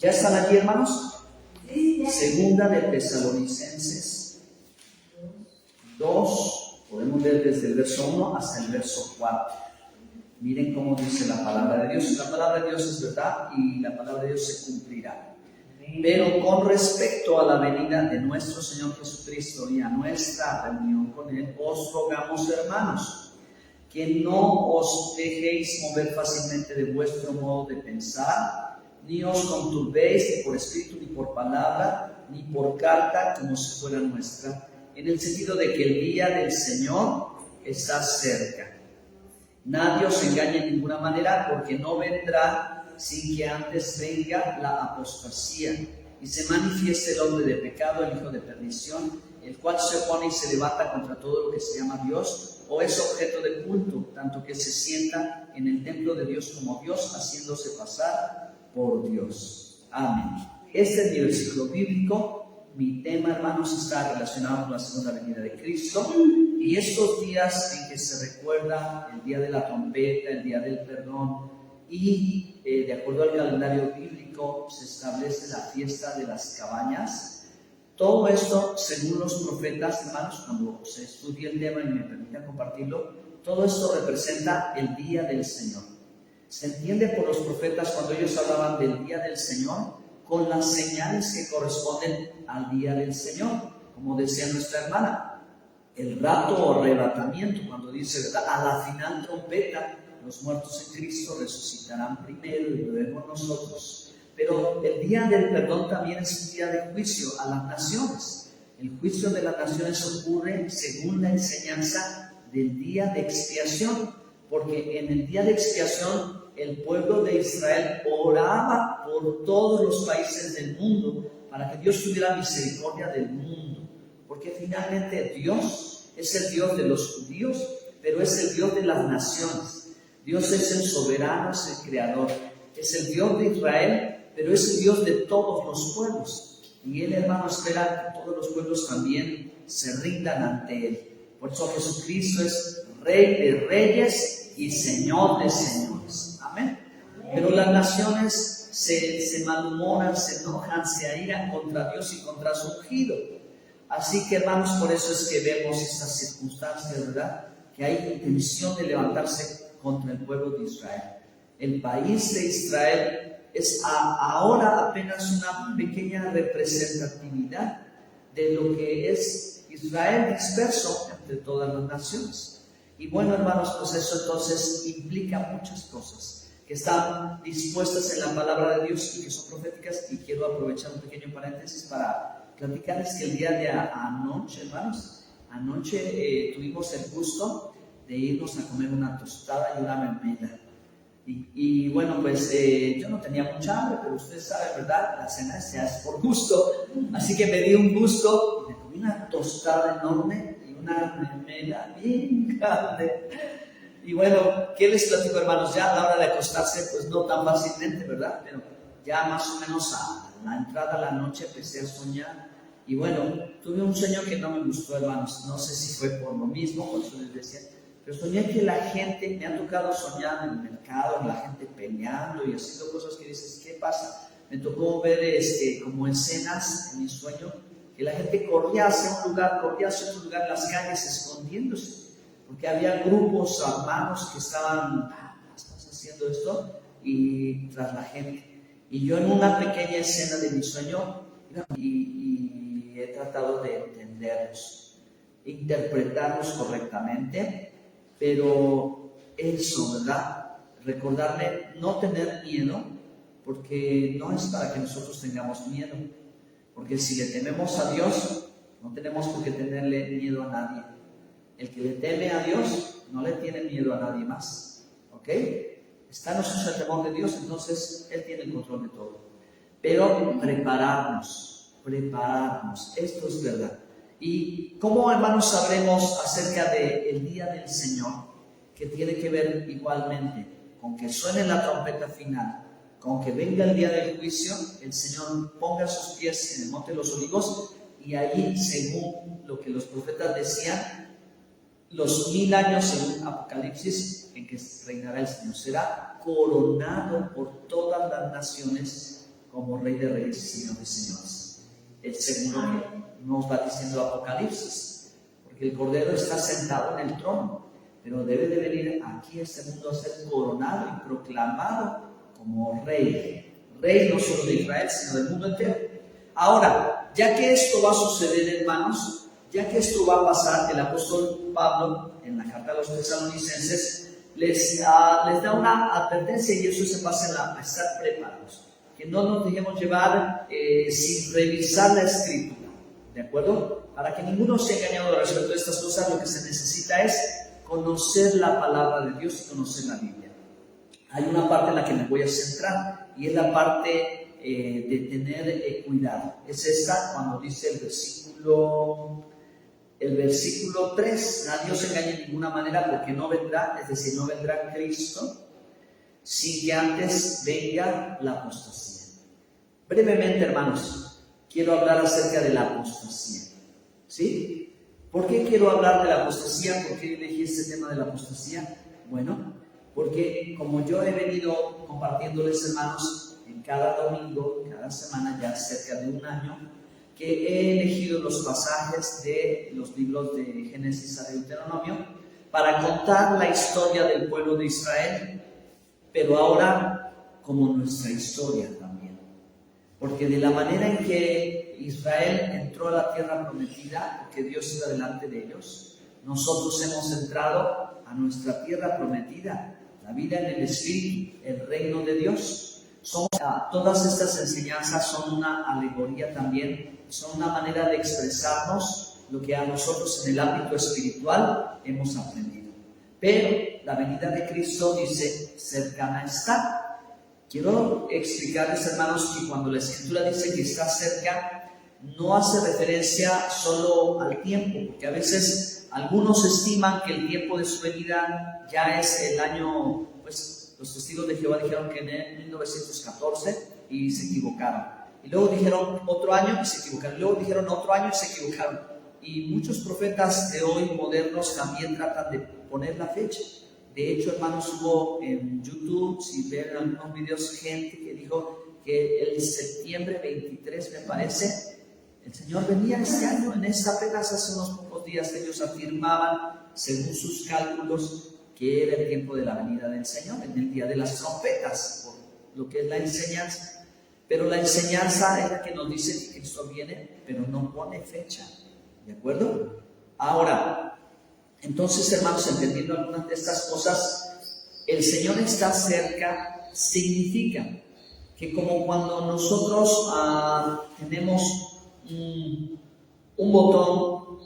¿Ya están allí, hermanos? Segunda de Tesalonicenses 2, podemos leer desde el verso 1 hasta el verso 4. Miren cómo dice la palabra de Dios. La palabra de Dios es verdad y la palabra de Dios se cumplirá. Pero con respecto a la venida de nuestro Señor Jesucristo y a nuestra reunión con Él, os rogamos, hermanos, que no os dejéis mover fácilmente de vuestro modo de pensar, ni os conturbéis ni por espíritu, ni por palabra, ni por carta, como si fuera nuestra, en el sentido de que el día del Señor está cerca. Nadie os engañe de ninguna manera, porque no vendrá sin que antes venga la apostasía y se manifieste el hombre de pecado, el hijo de perdición, el cual se opone y se levanta contra todo lo que se llama Dios o es objeto de culto, tanto que se sienta en el templo de Dios como Dios, haciéndose pasar por Dios. Amén. Este es mi versículo bíblico. Mi tema, hermanos, está relacionado con la segunda venida de Cristo y estos días en que se recuerda el día de la trompeta, el día del perdón y de acuerdo al calendario bíblico se establece la fiesta de las cabañas. Todo esto, según los profetas, hermanos, cuando se estudia el tema y me permitan compartirlo, todo esto representa el día del Señor. Se entiende por los profetas cuando ellos hablaban del día del Señor con las señales que corresponden al día del Señor, como decía nuestra hermana, el rapto o arrebatamiento, cuando dice, ¿verdad?, a la final trompeta, los muertos en Cristo resucitarán primero y luego nosotros. Pero el día del perdón también es un día de juicio a las naciones. El juicio de las naciones ocurre según la enseñanza del día de expiación, porque en el día de expiación el pueblo de Israel oraba por todos los países del mundo para que Dios tuviera misericordia del mundo, porque finalmente Dios es el Dios de los judíos, pero es el Dios de las naciones. Dios es el soberano, es el creador, es el Dios de Israel, pero es el Dios de todos los pueblos. Y Él, hermano, espera que todos los pueblos también se rindan ante Él. Por eso Jesucristo es Rey de reyes y Señor de señores. Amén. Pero las naciones se malhumoran, se enojan, se airan contra Dios y contra su ungido. Así que, hermanos, por eso es que vemos estas circunstancias, ¿verdad?, que hay intención de levantarse contra el pueblo de Israel. El país de Israel es ahora apenas una pequeña representatividad de lo que es Israel disperso entre todas las naciones. Y bueno, hermanos, pues eso entonces implica muchas cosas que están dispuestas en la palabra de Dios y que son proféticas. Y quiero aprovechar un pequeño paréntesis para platicarles que el día de anoche, hermanos, anoche tuvimos el gusto de irnos a comer una tostada y una mermelada. Y bueno, pues yo no tenía mucha hambre, pero ustedes saben, ¿verdad? La cena se hace por gusto. Así que me di un gusto, me comí una tostada enorme y una mermelada bien grande. Y bueno, ¿qué les platico, hermanos? Ya a la hora de acostarse, pues no tan fácilmente, ¿verdad? Pero ya más o menos a la entrada de la noche empecé a soñar. Y bueno, tuve un sueño que no me gustó, hermanos. No sé si fue por lo mismo, por eso les decía. Pero soñé que la gente, me ha tocado soñar en el mercado, la gente peleando y haciendo cosas que dices, ¿qué pasa? Me tocó ver como escenas en mi sueño, que la gente corría hacia un lugar, en las calles escondiéndose, porque había grupos armados que estaban haciendo esto y tras la gente. Y yo en una pequeña escena de mi sueño, y he tratado de entenderlos, interpretarlos correctamente. Pero eso, ¿verdad? Recordarle no tener miedo, porque no es para que nosotros tengamos miedo. Porque si le tememos a Dios, no tenemos por qué tenerle miedo a nadie. El que le teme a Dios, no le tiene miedo a nadie más. ¿Ok? Está en nosotros el temor de Dios, entonces Él tiene el control de todo. Pero prepararnos, esto es verdad. ¿Y cómo, hermanos, sabremos acerca del día del Señor? Que tiene que ver igualmente con que suene la trompeta final, con que venga el día del juicio, el Señor ponga sus pies en el monte de los olivos y allí, según lo que los profetas decían, los 1000 años según Apocalipsis en que reinará el Señor, será coronado por todas las naciones como Rey de Reyes y Señor de Señores. El segundo que nos va diciendo Apocalipsis, porque el Cordero está sentado en el trono, pero debe de venir aquí a este mundo a ser coronado y proclamado como Rey. Rey no solo de Israel, sino del mundo entero. Ahora, ya que esto va a suceder, hermanos, ya que esto va a pasar, el apóstol Pablo, en la carta a los Tesalonicenses, les da una advertencia, y eso se basa en a estar preparados. Que no nos dejemos llevar sin revisar la Escritura, ¿de acuerdo? Para que ninguno sea engañado respecto a estas cosas, lo que se necesita es conocer la palabra de Dios y conocer la Biblia. Hay una parte en la que me voy a centrar, y es la parte de tener cuidado. Es esta, cuando dice el versículo 3, nadie os engañe de ninguna manera, porque no vendrá, es decir, no vendrá Cristo sin que antes venga la apostasía. Brevemente, hermanos, quiero hablar acerca de la apostasía. ¿Sí? ¿Por qué quiero hablar de la apostasía? ¿Por qué elegí este tema de la apostasía? Bueno, porque como yo he venido compartiéndoles, hermanos, en cada domingo, cada semana, ya cerca de un año, que he elegido los pasajes de los libros de Génesis a Deuteronomio para contar la historia del pueblo de Israel, pero ahora como nuestra historia también. Porque de la manera en que Israel entró a la tierra prometida, que Dios iba delante de ellos, nosotros hemos entrado a nuestra tierra prometida, la vida en el Espíritu, el reino de Dios. Todas estas enseñanzas son una alegoría también, son una manera de expresarnos lo que a nosotros en el ámbito espiritual hemos aprendido. Pero la venida de Cristo dice, cercana está. Quiero explicarles, hermanos, que cuando la Escritura dice que está cerca, no hace referencia solo al tiempo, porque a veces algunos estiman que el tiempo de su venida ya es el año, pues los testigos de Jehová dijeron que en 1914 y se equivocaron. Y luego dijeron otro año y se equivocaron. Luego dijeron otro año y se equivocaron. Y muchos profetas de hoy modernos también tratan de poner la fecha. De hecho, hermanos, hubo en YouTube, si ven algunos videos, gente que dijo que el septiembre 23, me parece, el Señor venía este año. En esta apenas hace unos pocos días ellos afirmaban, según sus cálculos, que era el tiempo de la venida del Señor, en el día de las trompetas, por lo que es la enseñanza. Pero la enseñanza es la que nos dice que Cristo viene, pero no pone fecha, ¿de acuerdo? Ahora, entonces, hermanos, entendiendo algunas de estas cosas, el Señor está cerca significa que como cuando nosotros tenemos un botón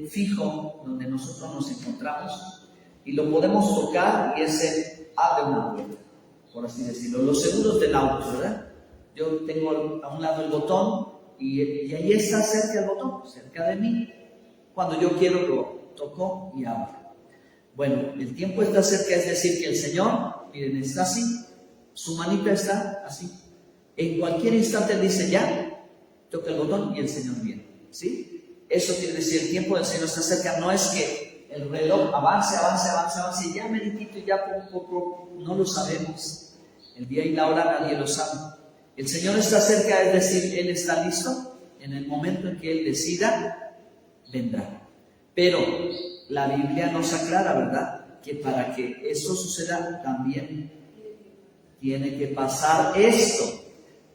fijo donde nosotros nos encontramos, y lo podemos tocar y ese abre una puerta, por así decirlo. Los seguros del auto, ¿verdad? Yo tengo a un lado el botón y ahí está cerca el botón, cerca de mí. Cuando yo quiero lo toco y abro. Bueno, el tiempo está cerca, es decir, que el Señor, miren, está así, su manita está así. En cualquier instante Él dice ya, toca el botón y el Señor viene, ¿sí? Eso quiere decir, el tiempo del Señor está cerca. No es que el reloj avance, y ya meritito, y ya poco, no lo sabemos. El día y la hora nadie lo sabe. El Señor está cerca, es decir, Él está listo. En el momento en que Él decida, vendrá. Pero la Biblia nos aclara, ¿verdad?, que para que esto suceda también tiene que pasar esto.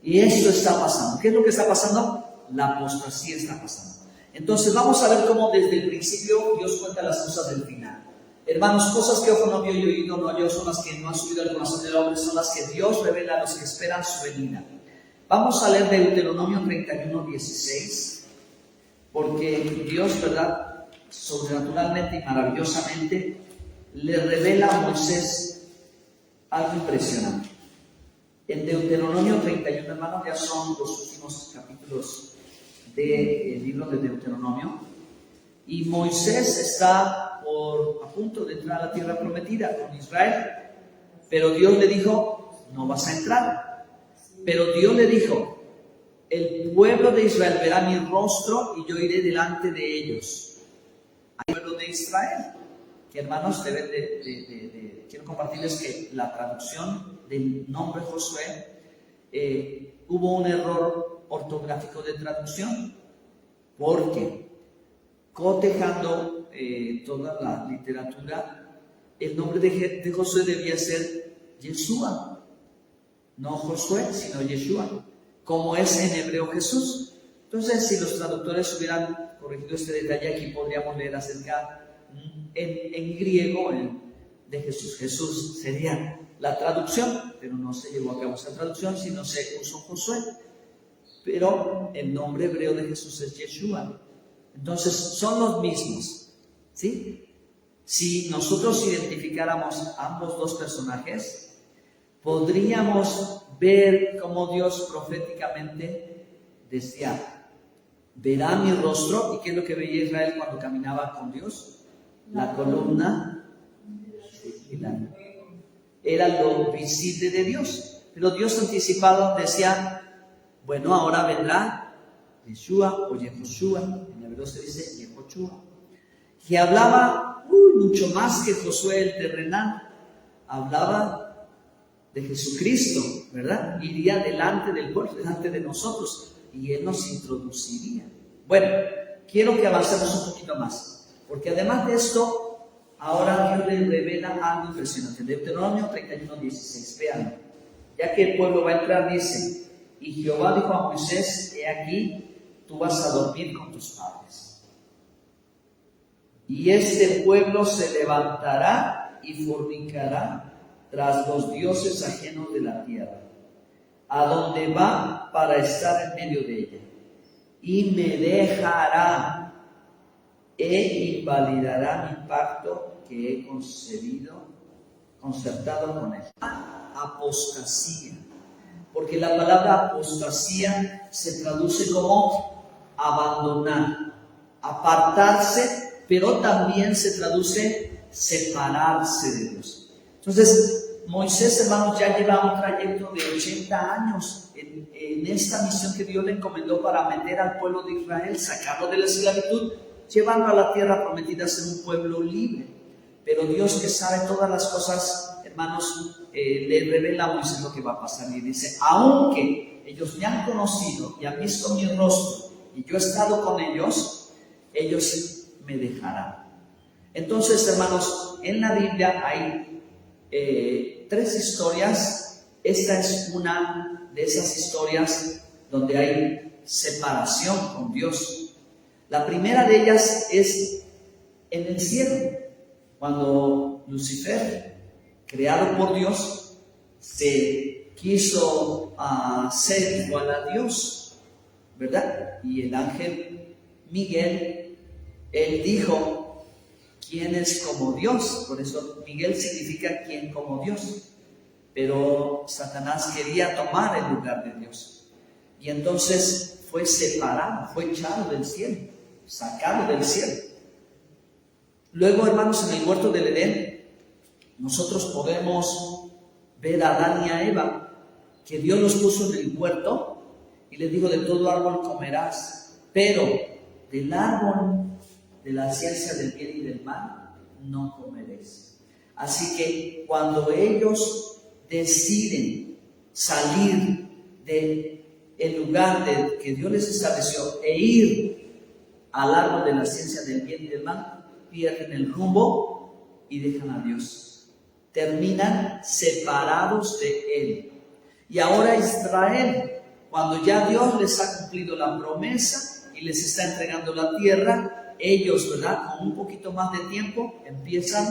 Y esto está pasando. ¿Qué es lo que está pasando? La apostasía está pasando. Entonces vamos a ver cómo desde el principio Dios cuenta las cosas del final. Hermanos, cosas que ojo no vio y oído no oyó son las que no han subido al corazón del hombre, son las que Dios revela a los que esperan su venida. Vamos a leer Deuteronomio 31:16, porque Dios, ¿verdad?, sobrenaturalmente y maravillosamente le revela a Moisés algo impresionante. En Deuteronomio 31, hermanos, ya son los últimos capítulos del libro de Deuteronomio, y Moisés está a punto de entrar a la tierra prometida con Israel, pero Dios le dijo, no vas a entrar. Pero Dios le dijo, el pueblo de Israel verá mi rostro y yo iré delante de ellos. Hay pueblo de Israel, que hermanos deben quiero compartirles que la traducción del nombre Josué hubo un error ortográfico de traducción, porque cotejando toda la literatura, el nombre de Josué debía ser Yeshua, no Josué, sino Yeshua, como es en hebreo Jesús. Entonces, si los traductores hubieran corregido este detalle, aquí podríamos leer acerca en griego de Jesús. Jesús sería la traducción, pero no se llevó a cabo esa traducción, sino se usó Josué. Pero el nombre hebreo de Jesús es Yeshua. Entonces, son los mismos, ¿sí? Si nosotros identificáramos ambos dos personajes, podríamos ver cómo Dios proféticamente decía: verá mi rostro. ¿Y qué es lo que veía Israel cuando caminaba con Dios? La columna y la nube. Era lo visible de Dios. Pero Dios anticipado decía: bueno, ahora vendrá Yeshua o Yehoshua. En hebreo se dice Yehoshua. Que hablaba mucho más que Josué el terrenal. Hablaba de Jesucristo, ¿verdad? Iría delante del pueblo, delante de nosotros, y Él nos introduciría. Bueno, quiero que avancemos un poquito más, porque además de esto, ahora Dios le revela algo impresionante. Deuteronomio 31:16, vean, ya que el pueblo va a entrar, dice: y Jehová dijo a Moisés: he aquí, tú vas a dormir con tus padres, y este pueblo se levantará y fornicará tras los dioses ajenos de la tierra, a donde va para estar en medio de ella, y me dejará e invalidará mi pacto que he concertado con él. Apostasía, porque la palabra apostasía se traduce como abandonar, apartarse, pero también se traduce separarse de Dios. Entonces, Moisés, hermanos, ya lleva un trayecto de 80 años en esta misión que Dios le encomendó para meter al pueblo de Israel, sacarlo de la esclavitud, llevarlo a la tierra prometida a ser un pueblo libre. Pero Dios, que sabe todas las cosas, hermanos, le revela a Moisés lo que va a pasar y dice: aunque ellos me han conocido y han visto mi rostro y yo he estado con ellos, ellos me dejarán. Entonces, hermanos, en la Biblia hay 3 historias. Esta es una de esas historias donde hay separación con Dios. La primera de ellas es en el cielo, cuando Lucifer, creado por Dios, se quiso ser igual a Dios, ¿verdad? Y el ángel Miguel, él dijo: ¿quién es como Dios? Por eso Miguel significa quien como Dios. Pero Satanás quería tomar el lugar de Dios. Y entonces fue separado, fue echado del cielo, sacado del cielo. Luego, hermanos, en el huerto del Edén, nosotros podemos ver a Adán y a Eva, que Dios los puso en el huerto y les dijo: de todo árbol comerás, pero del árbol de la ciencia del bien y del mal no comeréis. Así que cuando ellos deciden salir del lugar que Dios les estableció e ir al árbol de la ciencia del bien y del mal, pierden el rumbo y dejan a Dios. Terminan separados de Él. Y ahora Israel, cuando ya Dios les ha cumplido la promesa y les está entregando la tierra, ellos, ¿verdad?, con un poquito más de tiempo, empiezan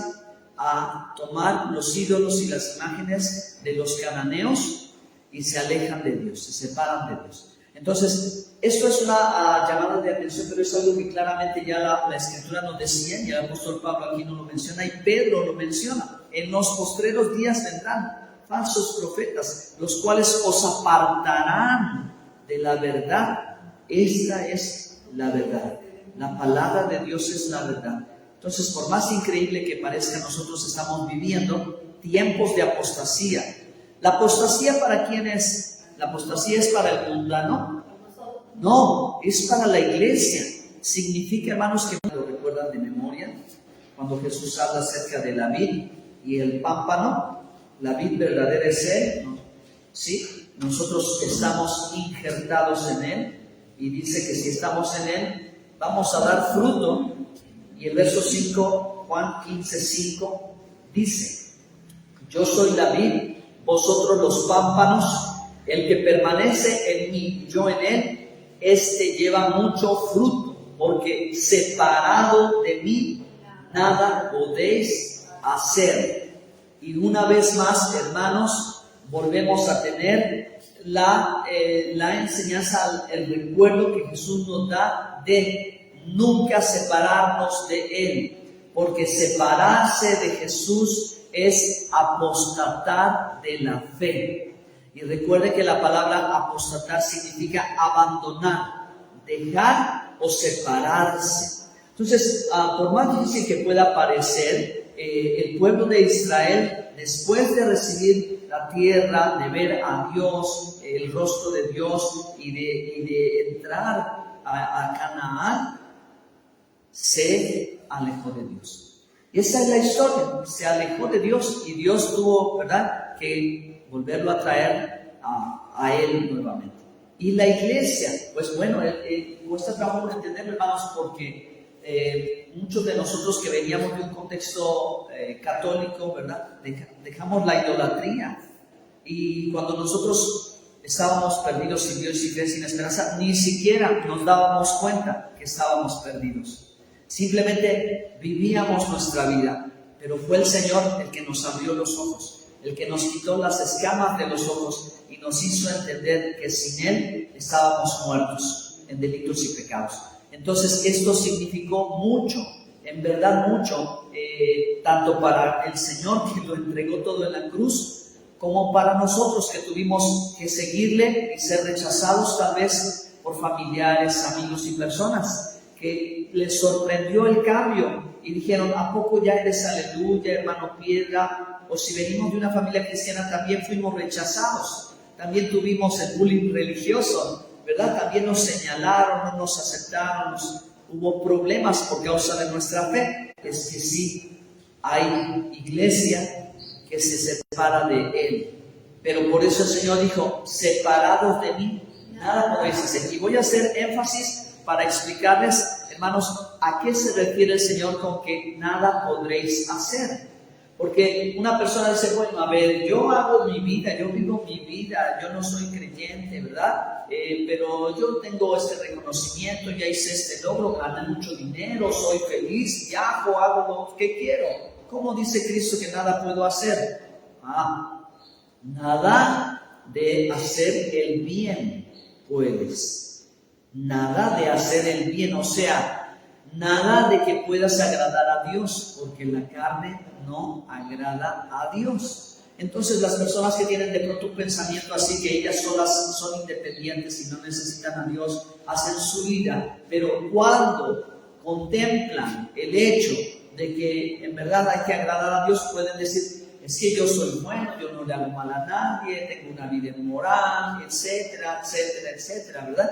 a tomar los ídolos y las imágenes de los cananeos y se alejan de Dios, se separan de Dios. Entonces, esto es una llamada de atención, pero es algo que claramente ya la Escritura nos decía, y el apóstol Pablo aquí no lo menciona, y Pedro lo menciona: en los postreros días vendrán falsos profetas, los cuales os apartarán de la verdad. Esta es la verdad. La palabra de Dios es la verdad. Entonces, por más increíble que parezca, nosotros estamos viviendo tiempos de apostasía. ¿La apostasía para quién es? ¿La apostasía es para el mundano? No, es para la iglesia. Significa, hermanos, que lo recuerdan de memoria, cuando Jesús habla acerca de la vid y el pámpano. La vid verdadera es Él, ¿no? ¿Sí? nosotros estamos injertados en Él, y dice que si estamos en Él, vamos a dar fruto. Y el verso 5, Juan 15:5, dice: yo soy la vid, vosotros los pámpanos, el que permanece en mí, yo en él, este lleva mucho fruto, porque separado de mí, nada podéis hacer. Y una vez más, hermanos, volvemos a tener la enseñanza, el recuerdo que Jesús nos da de nunca separarnos de Él, porque separarse de Jesús es apostatar de la fe. Y recuerde que la palabra apostatar significa abandonar, dejar o separarse. Entonces, por más difícil que pueda parecer, el pueblo de Israel, después de recibir la tierra, de ver a Dios, el rostro de Dios y de entrar a Canaán, se alejó de Dios. Y esa es la historia, se alejó de Dios y Dios tuvo, ¿verdad?, que volverlo a traer a Él nuevamente. Y la iglesia, pues bueno, cuesta trabajo entenderlo, hermanos, porque muchos de nosotros que veníamos de un contexto católico, ¿verdad?, dejamos la idolatría. Y cuando nosotros estábamos perdidos sin Dios y fe, sin esperanza, ni siquiera nos dábamos cuenta que estábamos perdidos. Simplemente vivíamos nuestra vida, pero fue el Señor el que nos abrió los ojos, el que nos quitó las escamas de los ojos y nos hizo entender que sin Él estábamos muertos en delitos y pecados. Entonces esto significó mucho, en verdad mucho, tanto para el Señor que lo entregó todo en la cruz, como para nosotros que tuvimos que seguirle y ser rechazados tal vez por familiares, amigos y personas que les sorprendió el cambio y dijeron: ¿a poco ya eres aleluya, hermano Piedra? O si venimos de una familia cristiana también fuimos rechazados, también tuvimos el bullying religioso, ¿verdad? También nos señalaron, no nos aceptaron, hubo problemas por causa de nuestra fe. Es que sí, hay iglesia que se separa de Él, pero por eso el Señor dijo: separados de mí, nada podéis hacer. Y voy a hacer énfasis para explicarles, hermanos, a qué se refiere el Señor con que nada podréis hacer. Porque una persona dice: bueno, a ver, yo hago mi vida, yo vivo mi vida, yo no soy creyente, ¿verdad? Pero yo tengo este reconocimiento, ya hice este logro, gané mucho dinero, soy feliz, viajo, hago lo que quiero. ¿Cómo dice Cristo que nada puedo hacer? Nada de hacer el bien puedes. Nada de hacer el bien, o sea, nada de que puedas agradar a Dios, porque la carne no agrada a Dios. Entonces las personas que tienen de pronto un pensamiento así, que ellas solas son independientes y no necesitan a Dios, hacen su vida, pero cuando contemplan el hecho de que en verdad hay que agradar a Dios, pueden decir: es que yo soy bueno, yo no le hago mal a nadie, tengo una vida moral, etcétera, etcétera, etcétera, ¿verdad?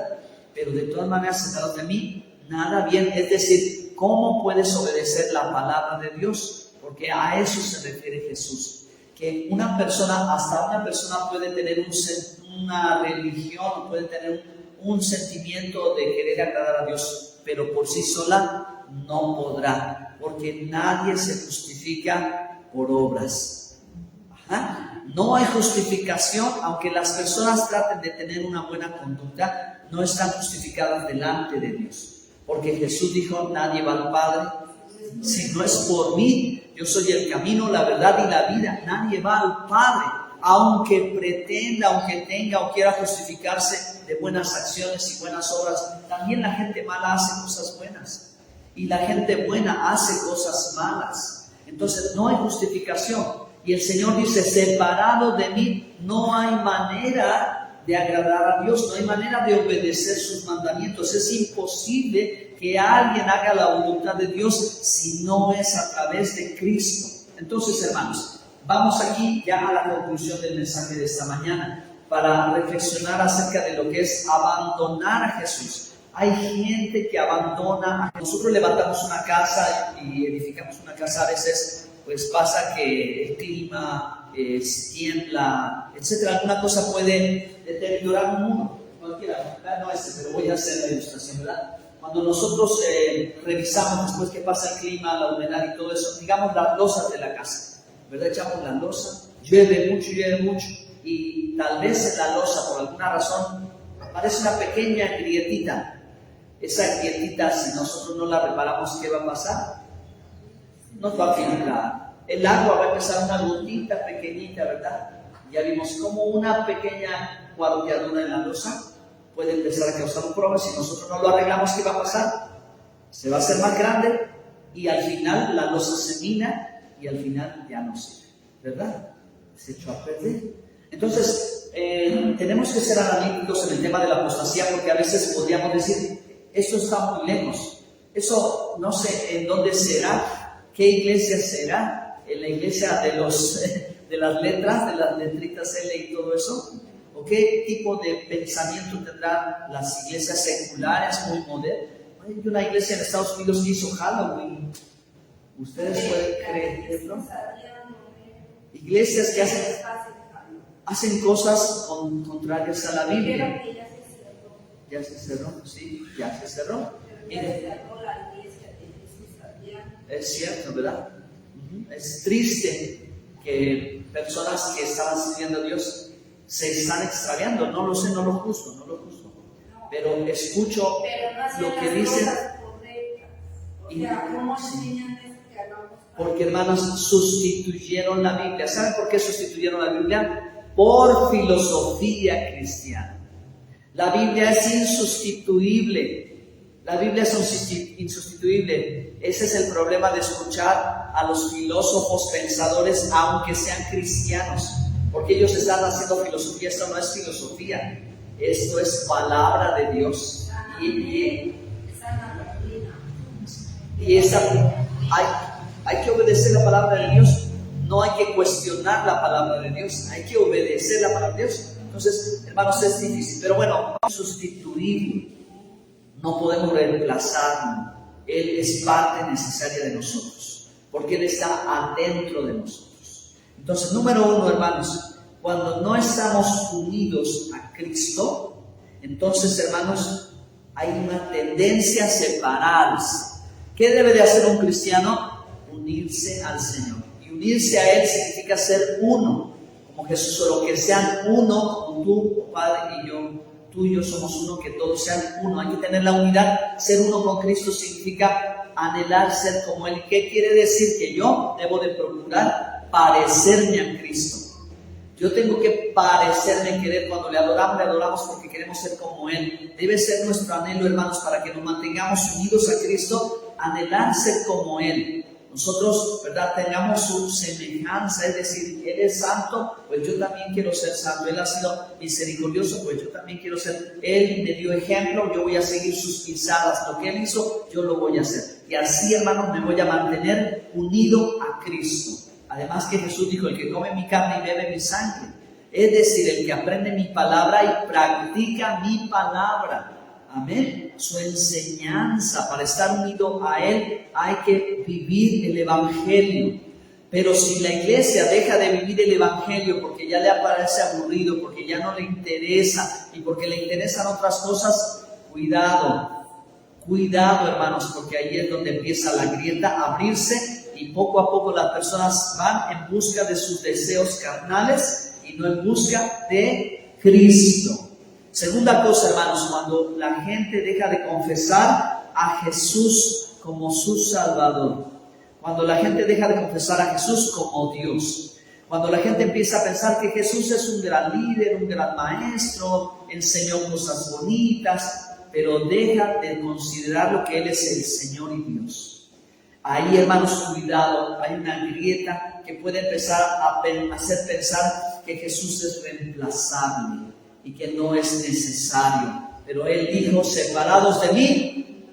Pero de todas maneras, separados de mí, nada bien. Es decir, ¿cómo puedes obedecer la palabra de Dios? Porque a eso se refiere Jesús. Que una persona, hasta una persona puede tener una religión, puede tener un sentimiento de querer agradar a Dios, pero por sí sola no podrá, porque nadie se justifica por obras. No hay justificación, aunque las personas traten de tener una buena conducta, no están justificadas delante de Dios, porque Jesús dijo: nadie va al Padre si no es por mí. Yo soy el camino, la verdad y la vida. Nadie va al Padre, aunque pretenda, aunque tenga o quiera justificarse de buenas acciones y buenas obras. También la gente mala hace cosas buenas y la gente buena hace cosas malas. Entonces no hay justificación. Y el Señor dice: separado de mí no hay manera de agradar a Dios, no hay manera de obedecer sus mandamientos. Es imposible que alguien haga la voluntad de Dios si no es a través de Cristo. Entonces, hermanos, vamos aquí ya a la conclusión del mensaje de esta mañana para reflexionar acerca de lo que es abandonar a Jesús. Hay gente que abandona. Nosotros levantamos una casa y edificamos una casa, a veces pues pasa que el clima tiembla, etcétera. Alguna cosa puede deteriorar un muro, cualquiera, no ese, pero voy a hacer la ilustración, ¿verdad? Cuando nosotros revisamos después que pasa el clima, la humedad y todo eso, digamos las losas de la casa, ¿verdad? Echamos la losa, llueve mucho, y tal vez en la losa, por alguna razón, aparece una pequeña grietita. Esa grietita, si nosotros no la reparamos, ¿qué va a pasar? Nos va a filtrar. El agua va a empezar una gotita pequeñita, ¿verdad? Ya vimos como una pequeña cuadrilladura en la losa puede empezar a causar un problema. Si nosotros no lo arreglamos, ¿qué va a pasar? Se va a hacer más grande y al final la losa se mina y al final ya no sirve, ¿verdad? Se echó a perder. Entonces, tenemos que ser analíticos en el tema de la apostasía, porque a veces podríamos decir, eso está muy lejos, eso no sé en dónde será, qué iglesia será, en la iglesia de las letras, de las letritas L y todo eso, o qué tipo de pensamiento tendrán las iglesias seculares muy modernas. Hay una iglesia en Estados Unidos que hizo Halloween, ¿ustedes pueden creerlo? Iglesias que hacen cosas contrarias a la Biblia. Ya se cerró, sí, ya se cerró. Es cierto, ¿verdad? Es triste que personas que estaban sirviendo a Dios se están extraviando. No lo sé, no lo juzgo. Pero escucho lo que dicen. Porque, hermanos, sustituyeron la Biblia. ¿Saben por qué sustituyeron la Biblia? Por filosofía cristiana. La Biblia es insustituible. La Biblia es insustituible. Ese es el problema de escuchar a los filósofos pensadores, aunque sean cristianos. Porque ellos están haciendo filosofía. Esto no es filosofía. Esto es palabra de Dios. Hay que obedecer la palabra de Dios. No hay que cuestionar la palabra de Dios. Hay que obedecer la palabra de Dios. Entonces, hermanos, es difícil. Pero bueno, sustituirlo. No podemos reemplazarlo. Él es parte necesaria de nosotros. Porque Él está adentro de nosotros. Entonces, número uno, hermanos, cuando no estamos unidos a Cristo, entonces, hermanos, hay una tendencia a separarse. ¿Qué debe de hacer un cristiano? Unirse al Señor. Y unirse a Él significa ser uno, como Jesús, solo que sean uno, como tú, Padre, y yo. Tú y yo somos uno, que todos sean uno. Hay que tener la unidad. Ser uno con Cristo significa anhelar ser como Él. ¿Qué quiere decir? Que yo debo de procurar parecerme a Cristo. Yo tengo que parecerme, querer. Cuando le adoramos porque queremos ser como Él. Debe ser nuestro anhelo, hermanos, para que nos mantengamos unidos a Cristo, anhelar ser como Él. Nosotros, ¿verdad?, tengamos su semejanza, es decir, Él es santo, pues yo también quiero ser santo. Él ha sido misericordioso, pues yo también quiero ser. Él me dio ejemplo, yo voy a seguir sus pisadas. Lo que Él hizo, yo lo voy a hacer. Y así, hermanos, me voy a mantener unido a Cristo. Además que Jesús dijo, el que come mi carne y bebe mi sangre. Es decir, el que aprende mi palabra y practica mi palabra. Amén. Su enseñanza. Para estar unido a Él hay que vivir el Evangelio. Pero si la iglesia deja de vivir el Evangelio porque ya le parece aburrido, porque ya no le interesa y porque le interesan otras cosas, cuidado, hermanos, porque ahí es donde empieza la grieta a abrirse. Y poco a poco las personas van en busca de sus deseos carnales y no en busca de Cristo. Segunda cosa, hermanos, cuando la gente deja de confesar a Jesús como su Salvador. Cuando la gente deja de confesar a Jesús como Dios. Cuando la gente empieza a pensar que Jesús es un gran líder, un gran maestro, enseñó cosas bonitas, pero deja de considerar lo que Él es el Señor y Dios. Ahí, hermanos, cuidado, hay una grieta que puede empezar a hacer pensar que Jesús es reemplazable y que no es necesario. Pero Él dijo, separados de mí,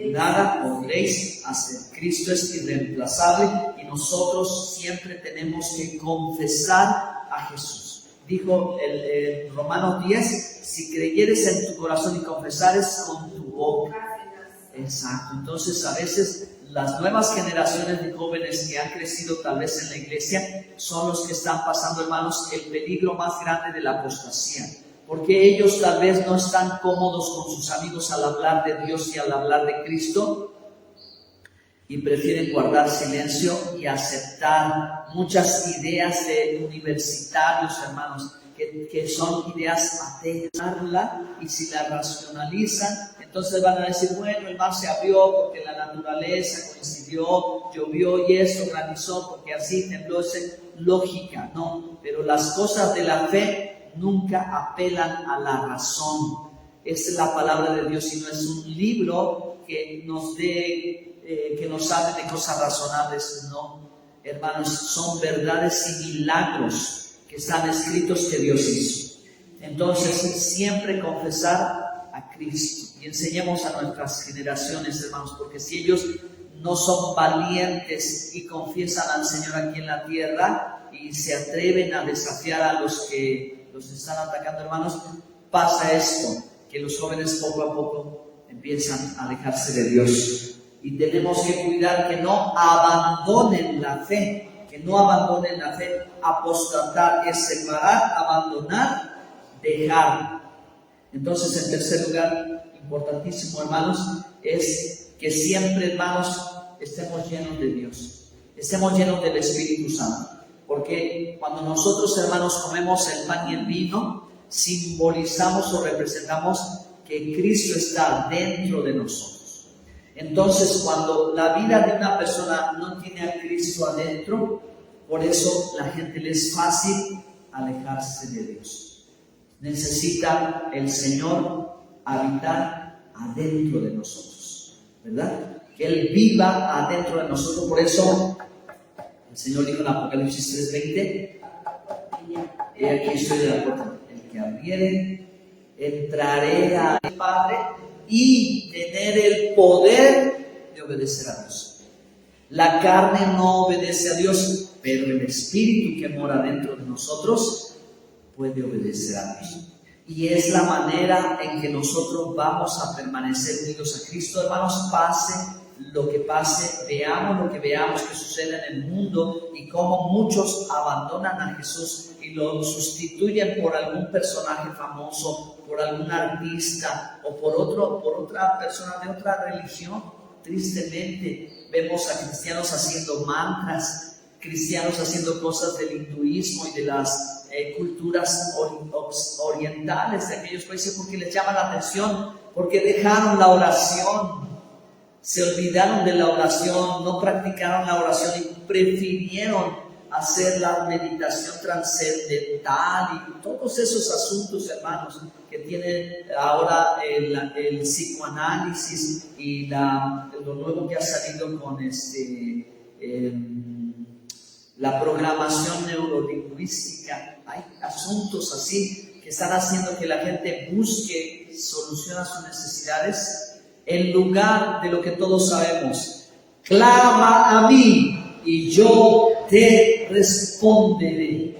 nada podréis hacer. Cristo es irreemplazable y nosotros siempre tenemos que confesar a Jesús. Dijo el Romanos 10, si creyeres en tu corazón y confesares con tu boca. Exacto. Entonces, a veces las nuevas generaciones de jóvenes que han crecido tal vez en la iglesia son los que están pasando, hermanos, el peligro más grande de la apostasía. Porque ellos tal vez no están cómodos con sus amigos al hablar de Dios y al hablar de Cristo, y prefieren guardar silencio y aceptar muchas ideas de universitarios, hermanos, que son ideas ateas, y si la racionalizan, entonces van a decir, bueno, el mar se abrió porque la naturaleza coincidió, llovió y esto granizó porque así tembló, es lógica, no, pero las cosas de la fe nunca apelan a la razón. Esta es la palabra de Dios y no es un libro que nos dé que nos hable de cosas razonables, no, hermanos, son verdades y milagros que están escritos que Dios hizo. Entonces, siempre confesar a Cristo y enseñemos a nuestras generaciones, hermanos, porque si ellos no son valientes y confiesan al Señor aquí en la tierra y se atreven a desafiar a los que los están atacando, hermanos, pasa esto, que los jóvenes poco a poco empiezan a alejarse de Dios. Y tenemos que cuidar que no abandonen la fe, apostatar es separar, abandonar, dejar. Entonces, en tercer lugar, importantísimo, hermanos, es que siempre, hermanos, estemos llenos de Dios, estemos llenos del Espíritu Santo. Porque cuando nosotros, hermanos, comemos el pan y el vino, simbolizamos o representamos que Cristo está dentro de nosotros. Entonces, cuando la vida de una persona no tiene a Cristo adentro, por eso la gente le es fácil alejarse de Dios. Necesita el Señor habitar adentro de nosotros, ¿verdad? Que Él viva adentro de nosotros. Por eso el Señor dijo en Apocalipsis 3:20, he aquí estoy de la puerta, el que abriere, entraré al Padre y tener el poder de obedecer a Dios. La carne no obedece a Dios, pero el Espíritu que mora dentro de nosotros puede obedecer a Dios. Y es la manera en que nosotros vamos a permanecer unidos a Cristo, hermanos, pase lo que pase, veamos lo que veamos que sucede en el mundo y cómo muchos abandonan a Jesús y lo sustituyen por algún personaje famoso, por algún artista o por otra persona de otra religión. Tristemente vemos a cristianos haciendo mantras, cristianos haciendo cosas del hinduismo y de las culturas orientales de aquellos países porque les llama la atención, porque dejaron la oración. Se olvidaron de la oración, no practicaron la oración y prefirieron hacer la meditación trascendental y todos esos asuntos, hermanos, que tiene ahora el psicoanálisis y lo nuevo que ha salido con la programación neurolingüística. Hay asuntos así que están haciendo que la gente busque solución a sus necesidades en lugar de lo que todos sabemos. Clama a mí y yo te responderé.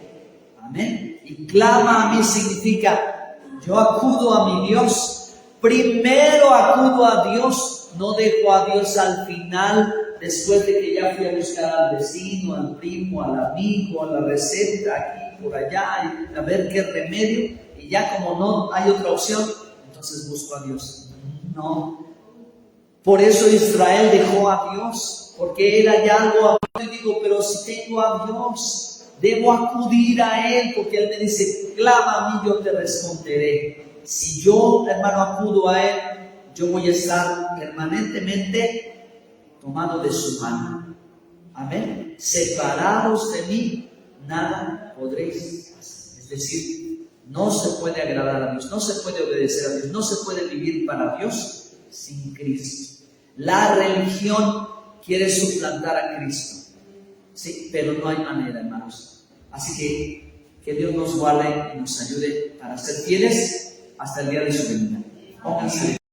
Amén. Y clama a mí significa yo acudo a mi Dios. Primero acudo a Dios, no dejo a Dios al final, después de que ya fui a buscar al vecino, al primo, al amigo, a la receta, aquí, por allá, y a ver qué remedio. Y ya como no hay otra opción, entonces busco a Dios. No. Por eso Israel dejó a Dios, porque era ya algo aparte. Y digo, pero si tengo a Dios, debo acudir a Él, porque Él me dice, clama a mí, yo te responderé. Si yo, hermano, acudo a Él, yo voy a estar permanentemente tomado de su mano. Amén. Separados de mí, nada podréis hacer. Es decir, no se puede agradar a Dios, no se puede obedecer a Dios, no se puede vivir para Dios sin Cristo. La religión quiere suplantar a Cristo, sí, pero no hay manera, hermanos. Así que Dios nos guarde y nos ayude para ser fieles hasta el día de su venida.